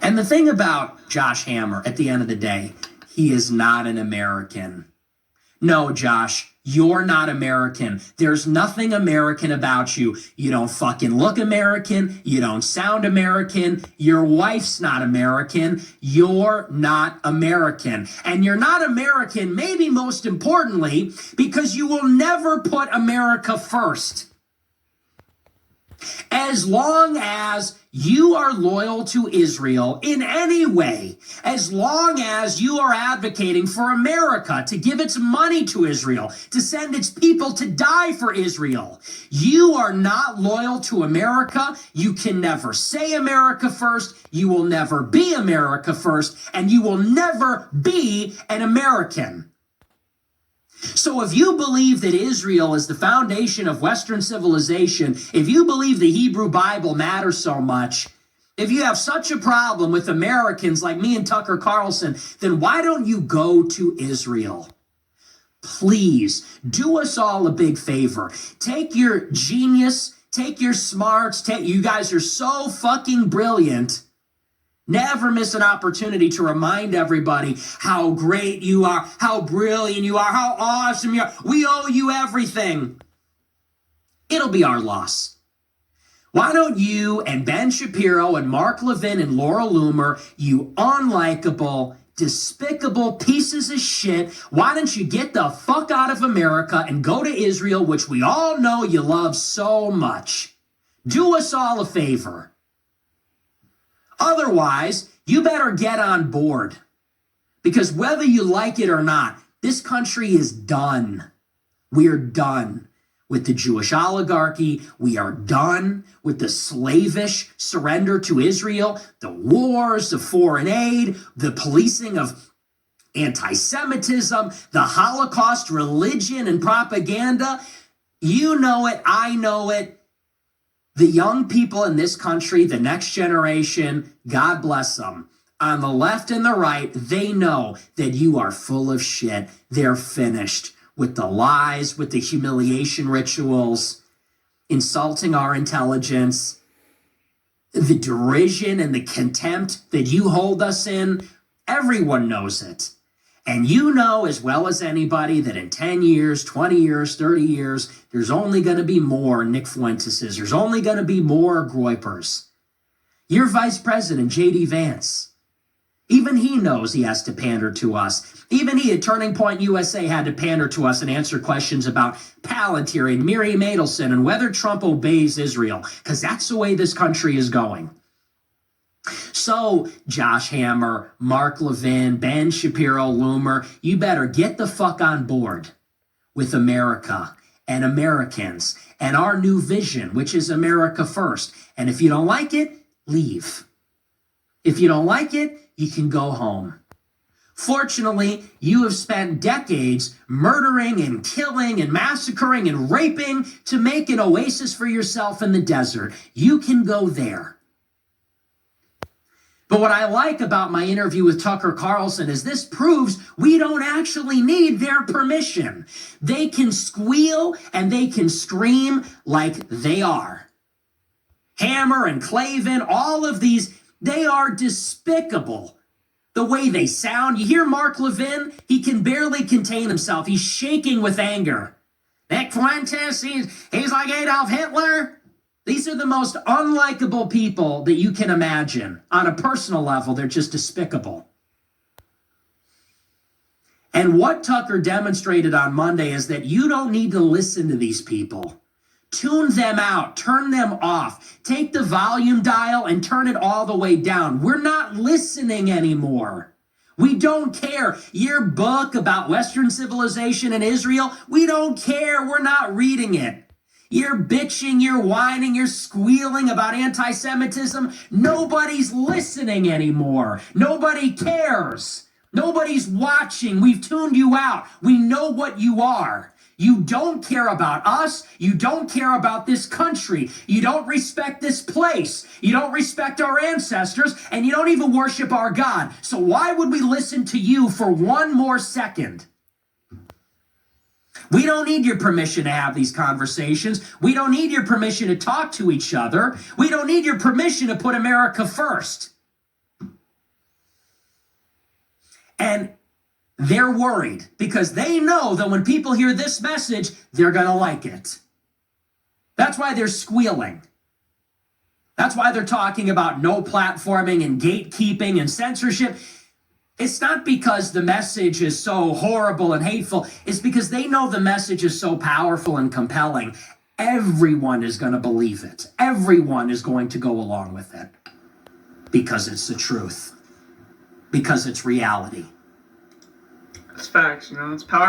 And the thing about Josh Hammer, at the end of the day, he is not an American. No, Josh, you're not American. There's nothing American about you. You don't fucking look American. You don't sound American. Your wife's not American. You're not American. And you're not American, maybe most importantly, because you will never put America first. As long as you are loyal to Israel in any way, as long as you are advocating for America to give its money to Israel, to send its people to die for Israel, you are not loyal to America. You can never say America first. You will never be America first, and you will never be an American. So if you believe that Israel is the foundation of Western civilization, if you believe the Hebrew Bible matters so much, if you have such a problem with Americans like me and Tucker Carlson, then why don't you go to Israel? Please do us all a big favor. Take your genius, take your smarts, you guys are so fucking brilliant. Never miss an opportunity to remind everybody how great you are, how brilliant you are, how awesome you are. We owe you everything. It'll be our loss. Why don't you and Ben Shapiro and Mark Levin and Laura Loomer, you unlikable, despicable pieces of shit, why don't you get the fuck out of America and go to Israel, which we all know you love so much? Do us all a favor. Otherwise, you better get on board, because whether you like it or not, this country is done. We're done with the Jewish oligarchy. We are done with the slavish surrender to Israel, the wars, the foreign aid, the policing of anti-Semitism, the Holocaust, religion, and propaganda. You know it. I know it. The young people in this country, the next generation, God bless them, on the left and the right, they know that you are full of shit. They're finished with the lies, with the humiliation rituals, insulting our intelligence, the derision and the contempt that you hold us in. Everyone knows it. And you know as well as anybody that in 10 years, 20 years, 30 years, there's only going to be more Nick Fuenteses. There's only going to be more Groypers. Your Vice President, J.D. Vance, even he knows he has to pander to us. Even he at Turning Point USA had to pander to us and answer questions about Palantir and Miriam Adelson and whether Trump obeys Israel, because that's the way this country is going. So, Josh Hammer, Mark Levin, Ben Shapiro, Loomer, you better get the fuck on board with America and Americans and our new vision, which is America first. And if you don't like it, leave. If you don't like it, you can go home. Fortunately, you have spent decades murdering and killing and massacring and raping to make an oasis for yourself in the desert. You can go there. But what I like about my interview with Tucker Carlson is this proves we don't actually need their permission. They can squeal and they can scream like they are. Hammer and Clavin, all of these, they are despicable. The way they sound. You hear Mark Levin? He can barely contain himself. He's shaking with anger. Nick Fuentes, he's like Adolf Hitler. These are the most unlikable people that you can imagine. On a personal level, they're just despicable. And what Tucker demonstrated on Monday is that you don't need to listen to these people. Tune them out. Turn them off. Take the volume dial and turn it all the way down. We're not listening anymore. We don't care. Your book about Western civilization and Israel, we don't care. We're not reading it. You're bitching, you're whining, you're squealing about anti-Semitism. Nobody's listening anymore. Nobody cares. Nobody's watching. We've tuned you out. We know what you are. You don't care about us. You don't care about this country. You don't respect this place. You don't respect our ancestors, and you don't even worship our God. So why would we listen to you for one more second? We don't need your permission to have these conversations. We don't need your permission to talk to each other. We don't need your permission to put America first. And they're worried because they know that when people hear this message, they're going to like it. That's why they're squealing. That's why they're talking about no platforming and gatekeeping and censorship. It's not because the message is so horrible and hateful. It's because they know the message is so powerful and compelling. Everyone is going to believe it. Everyone is going to go along with it because it's the truth, because it's reality. It's facts, it's power.